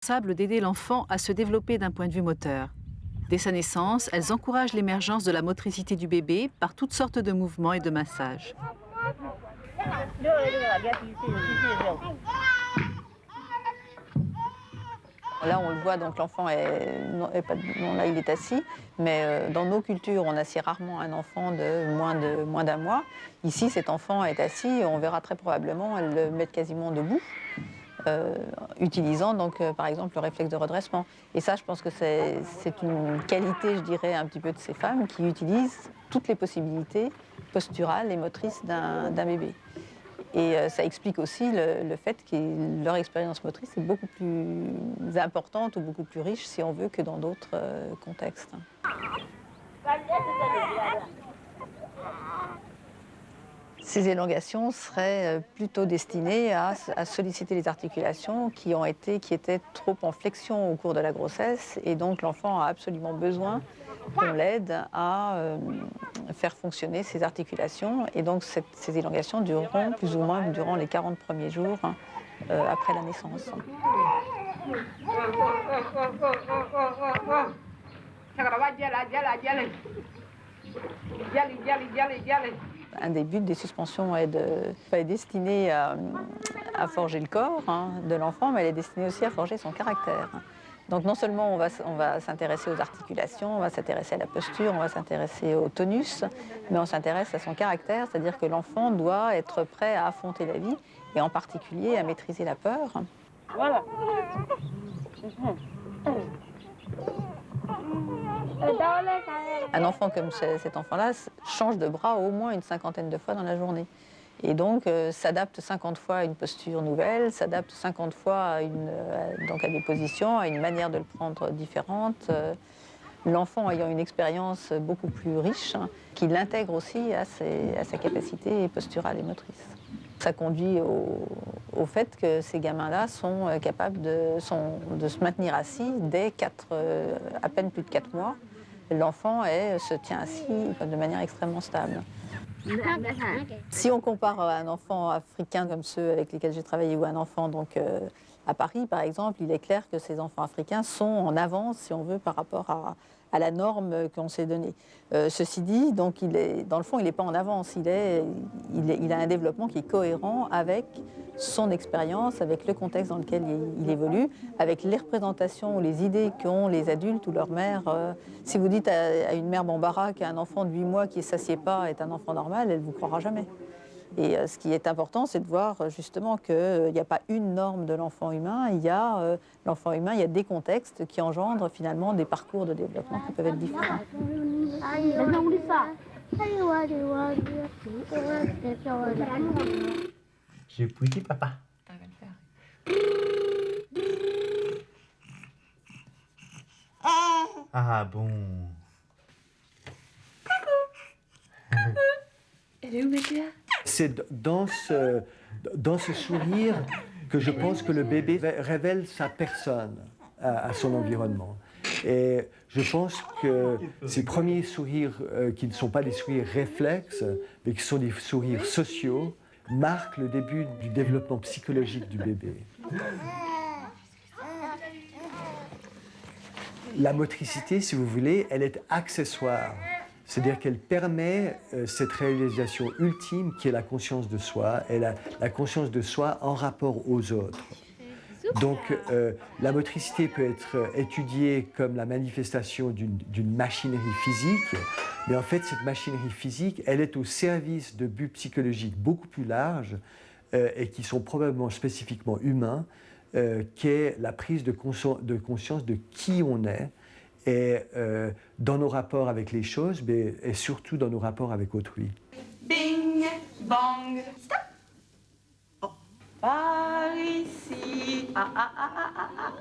Responsables d'aider l'enfant à se développer d'un point de vue moteur. Dès sa naissance, elles encouragent l'émergence de la motricité du bébé par toutes sortes de mouvements et de massages. Là, on le voit, donc l'enfant non, là, il est assis, mais dans nos cultures, on assied rarement un enfant de moins d'un mois. Ici, cet enfant est assis, et on verra très probablement, elle le met quasiment debout, utilisant donc, par exemple, le réflexe de redressement. Et ça, je pense que c'est une qualité, je dirais, un petit peu de ces femmes qui utilisent toutes les possibilités posturales et motrices d'un bébé. Et ça explique aussi le fait que leur expérience motrice est beaucoup plus importante ou beaucoup plus riche, si on veut, que dans d'autres contextes. Ces élongations seraient plutôt destinées à solliciter les articulations qui étaient trop en flexion au cours de la grossesse, et donc l'enfant a absolument besoin qu'on l'aide à faire fonctionner ces articulations, et donc ces élongations dureront plus ou moins durant les 40 premiers jours après la naissance. Un des buts des suspensions est destiné à forger le corps de l'enfant, mais elle est destinée aussi à forger son caractère. Donc non seulement on va s'intéresser aux articulations, on va s'intéresser à la posture, on va s'intéresser au tonus, mais on s'intéresse à son caractère, c'est-à-dire que l'enfant doit être prêt à affronter la vie, et en particulier à maîtriser la peur. Voilà. Un enfant comme cet enfant-là change de bras au moins une cinquantaine de fois dans la journée. Et donc s'adapte 50 fois à une posture nouvelle, s'adapte 50 fois donc à des positions, à une manière de le prendre différente. L'enfant ayant une expérience beaucoup plus riche, qui l'intègre aussi à sa capacité posturale et motrice. Ça conduit au fait que ces gamins-là sont capables de se maintenir assis dès à peine plus de 4 mois. L'enfant se tient assis de manière extrêmement stable. Si on compare un enfant africain comme ceux avec lesquels j'ai travaillé, ou un enfant donc, à Paris, par exemple, il est clair que ces enfants africains sont en avance, si on veut, par rapport à la norme qu'on s'est donnée. Ceci dit, donc, dans le fond, il n'est pas en avance. Il a un développement qui est cohérent avec son expérience, avec le contexte dans lequel il évolue, avec les représentations ou les idées qu'ont les adultes ou leur mère. Si vous dites à une mère bambara qu'un enfant de 8 mois qui ne s'assied pas est un enfant normal, elle ne vous croira jamais. Et ce qui est important, c'est de voir justement qu'il n'y a pas une norme de l'enfant humain. L'enfant humain, il y a des contextes qui engendrent finalement des parcours de développement qui peuvent être différents. J'ai poussé papa. Ah bon. Elle est où, Mathieu? C'est dans ce sourire que je pense que le bébé révèle sa personne à son environnement. Et je pense que ces premiers sourires, qui ne sont pas des sourires réflexes, mais qui sont des sourires sociaux, marquent le début du développement psychologique du bébé. La motricité, si vous voulez, elle est accessoire. C'est-à-dire qu'elle permet cette réalisation ultime qui est la conscience de soi, et la conscience de soi en rapport aux autres. Donc la motricité peut être étudiée comme la manifestation d'une machinerie physique, mais en fait cette machinerie physique, elle est au service de buts psychologiques beaucoup plus larges et qui sont probablement spécifiquement humains, qu'est la prise de conscience de qui on est, et dans nos rapports avec les choses, mais, et surtout dans nos rapports avec autrui. Bing, bang, stop. Oh. Par ici, ah ah ah ah ah